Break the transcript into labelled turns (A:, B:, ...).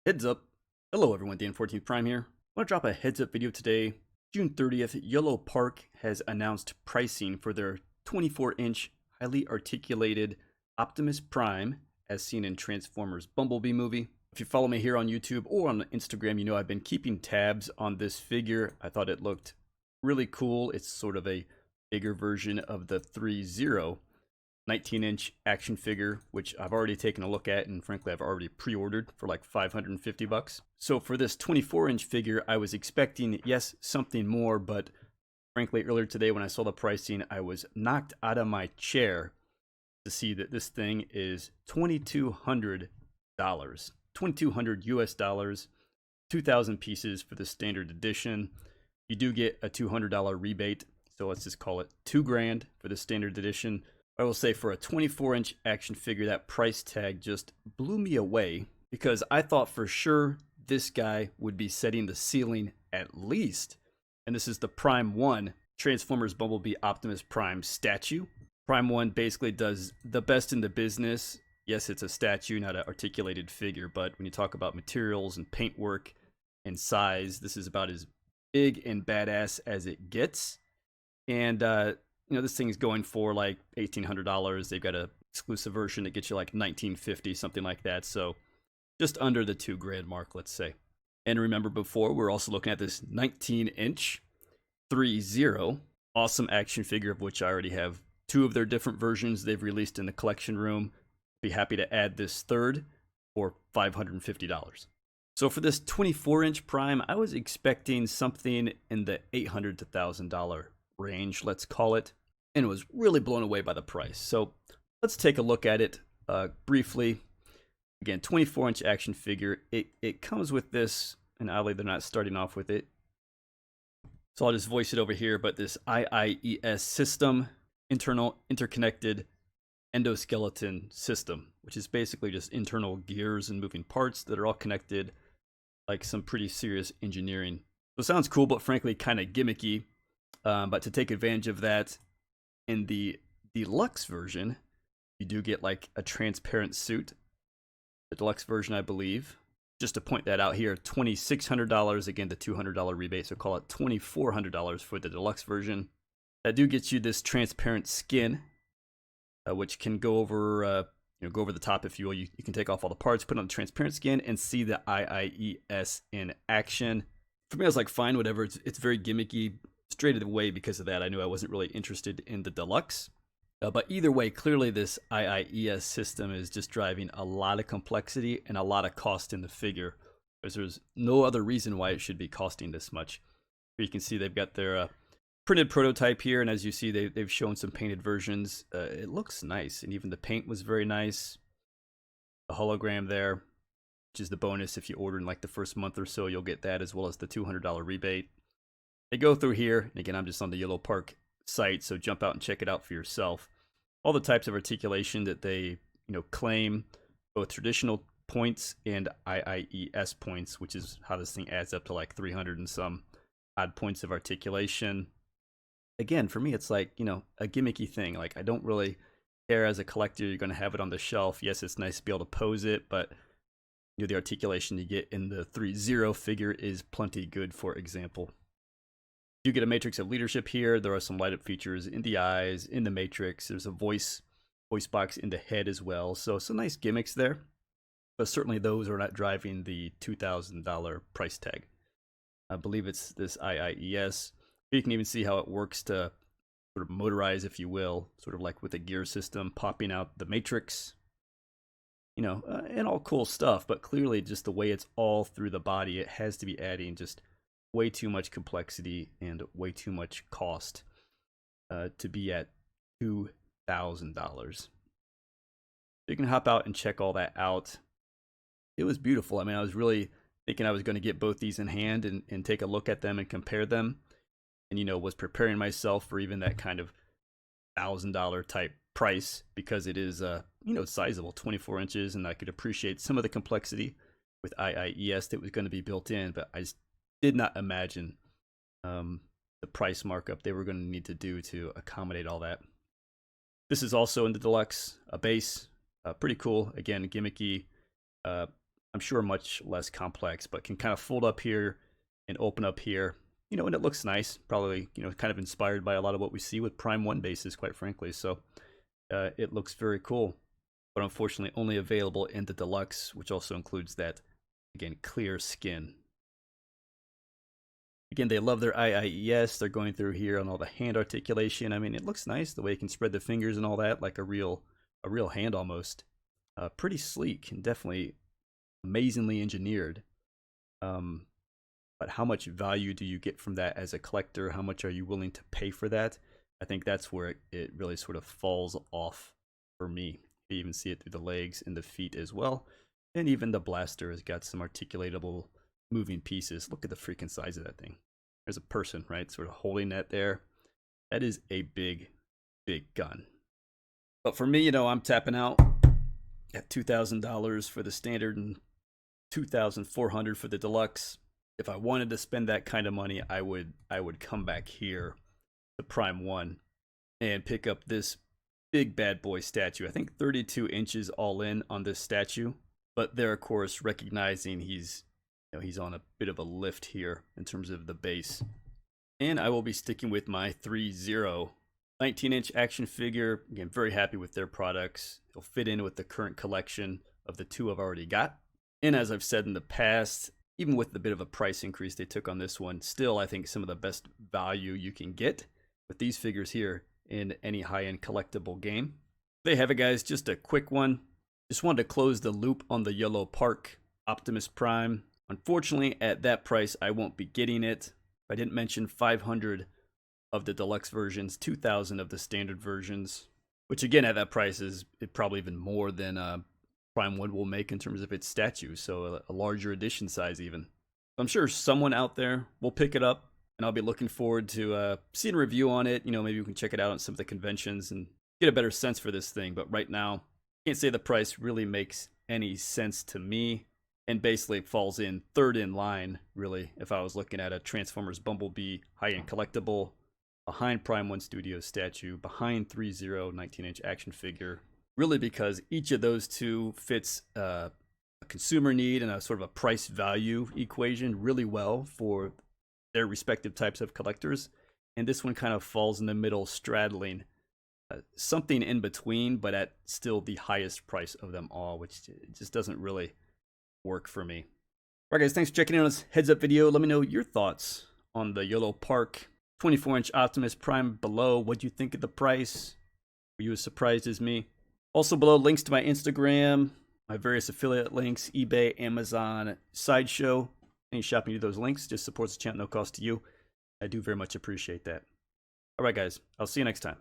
A: Heads up. Hello everyone, Dan 14th Prime here. I want to drop a heads up video today. June 30th, Yolopark has announced pricing for their 24-inch highly articulated Optimus Prime as seen in Transformers Bumblebee movie. If you follow me here on YouTube or on Instagram, you know I've been keeping tabs on this figure. I thought it looked really cool. It's sort of a bigger version of the 3-0 19-inch action figure, which I've already taken a look at, and frankly I've already pre-ordered for like $550. So for this 24-inch figure, I was expecting, yes, something more, but frankly earlier today when I saw the pricing, I was knocked out of my chair to see that this thing is $2,200, 2,200 US dollars, 2,000 pieces for the standard edition. You do get a $200 rebate, so let's just call it $2,000 for the standard edition. I will say for a 24-inch action figure, that price tag just blew me away because I thought for sure this guy would be setting the ceiling at least. And this is the Prime 1 Transformers Bumblebee Optimus Prime statue. Prime 1 basically does the best in the business. Yes, it's a statue, not an articulated figure, but when you talk about materials and paintwork and size, this is about as big and badass as it gets. And you know, this thing is going for like $1,800. They've got an exclusive version that gets you like $1,950, something like that. So just under the $2,000 mark, let's say. And remember before, we're also looking at this 19-inch 3-0 awesome action figure, of which I already have two of their different versions they've released in the collection room. Be happy to add this third for $550. So for this 24-inch Prime, I was expecting something in the $800 to $1,000 range, let's call it, and was really blown away by the price. So let's take a look at it briefly. Again, 24-inch action figure. It comes with this, and oddly they're not starting off with it, so I'll just voice it over here, but this IIES system, internal interconnected endoskeleton system, which is basically just internal gears and moving parts that are all connected, like some pretty serious engineering. So it sounds cool, but frankly kind of gimmicky. But to take advantage of that, in the deluxe version, you do get like a transparent suit. The deluxe version, I believe, just to point that out here, $2,600, again, the $200 rebate, so call it $2,400 for the deluxe version. That do get you this transparent skin, which can go over, go over the top, if you will. You can take off all the parts, put on the transparent skin, and see the IIES in action. For me, I was like, fine, whatever. It's very gimmicky. Straight away because of that, I knew I wasn't really interested in the deluxe. But either way, clearly this IIES system is just driving a lot of complexity and a lot of cost in the figure, because there's no other reason why it should be costing this much. Here you can see they've got their printed prototype here, and as you see, they've shown some painted versions. It looks nice, and even the paint was very nice. The hologram there, which is the bonus. If you order in like the first month or so, you'll get that, as well as the $200 rebate. They go through here, and again, I'm just on the Yolopark site, so jump out and check it out for yourself. All the types of articulation that they, claim, both traditional points and IIES points, which is how this thing adds up to like 300 and some odd points of articulation. Again, for me, it's like, a gimmicky thing. Like, I don't really care as a collector. You're going to have it on the shelf. Yes, it's nice to be able to pose it, but the articulation you get in the 3-0 figure is plenty good, for example. You get a matrix of leadership here. There are some light up features in the eyes, in the matrix. There's a voice box in the head as well. So some nice gimmicks there, but certainly those are not driving the $2,000 price tag. I believe it's this IIES. You can even see how it works to sort of motorize, if you will, sort of like with a gear system, popping out the matrix, and all cool stuff. But clearly just the way it's all through the body, it has to be adding just way too much complexity and way too much cost to be at $2,000. You can hop out and check all that out. It was beautiful. I mean, I was really thinking I was going to get both these in hand and take a look at them and compare them, and was preparing myself for even that kind of $1,000 type price, because it is sizable, 24 inches, and I could appreciate some of the complexity with IIES that was going to be built in, but I just did not imagine the price markup they were going to need to do to accommodate all that. This is also in the deluxe, a base, pretty cool. Again, gimmicky I'm sure much less complex, but can kind of fold up here and open up here. You know, and it looks nice. Probably, you know, kind of inspired by a lot of what we see with Prime 1 bases, quite frankly. So it looks very cool, but unfortunately only available in the Deluxe, which also includes that, again, clear skin. Again, they love their IIES. They're going through here on all the hand articulation. I mean, it looks nice the way you can spread the fingers and all that, like a real hand almost. Pretty sleek and definitely amazingly engineered. But how much value do you get from that as a collector? How much are you willing to pay for that? I think that's where it really sort of falls off for me. You even see it through the legs and the feet as well. And even the blaster has got some articulatable moving pieces. Look at the freaking size of that thing. There's a person, right, sort of holding that there. That is a big, big gun. But for me, you know, I'm tapping out at $2,000 for the standard and $2,400 for the deluxe. If I wanted to spend that kind of money, I would come back here to Prime 1 and pick up this big bad boy statue. I think 32 inches all in on this statue, but they're of course recognizing he's on a bit of a lift here in terms of the base. And I will be sticking with my 3-0 19-inch action figure. Again, very happy with their products. It'll fit in with the current collection of the two I've already got. And as I've said in the past, even with the bit of a price increase they took on this one, still I think some of the best value you can get with these figures here in any high-end collectible game. There you have it, guys. Just a quick one. Just wanted to close the loop on the Yolopark Optimus Prime. Unfortunately, at that price, I won't be getting it. I didn't mention 500 of the deluxe versions, 2,000 of the standard versions, which again at that price is probably even more than Prime 1 will make in terms of its statue, so a larger edition size even. I'm sure someone out there will pick it up, and I'll be looking forward to seeing a review on it. You know, maybe we can check it out on some of the conventions and get a better sense for this thing. But right now, can't say the price really makes any sense to me, and basically it falls in third in line, really, if I was looking at a Transformers Bumblebee high-end collectible, behind Prime 1 Studios statue, behind 3-0 19-inch action figure, really because each of those two fits a consumer need and a sort of a price-value equation really well for their respective types of collectors. And this one kind of falls in the middle, straddling something in between, but at still the highest price of them all, which just doesn't really work for me. All right, guys, thanks for checking in on this heads up video. Let me know your thoughts on the Yolopark 24-inch Optimus Prime below. What do you think of the price? Were you as surprised as me? Also below, links to my Instagram, my various affiliate links, eBay, Amazon, Sideshow. Any shopping to those links just supports the channel, no cost to you. I do very much appreciate that. All right, guys, I'll see you next time.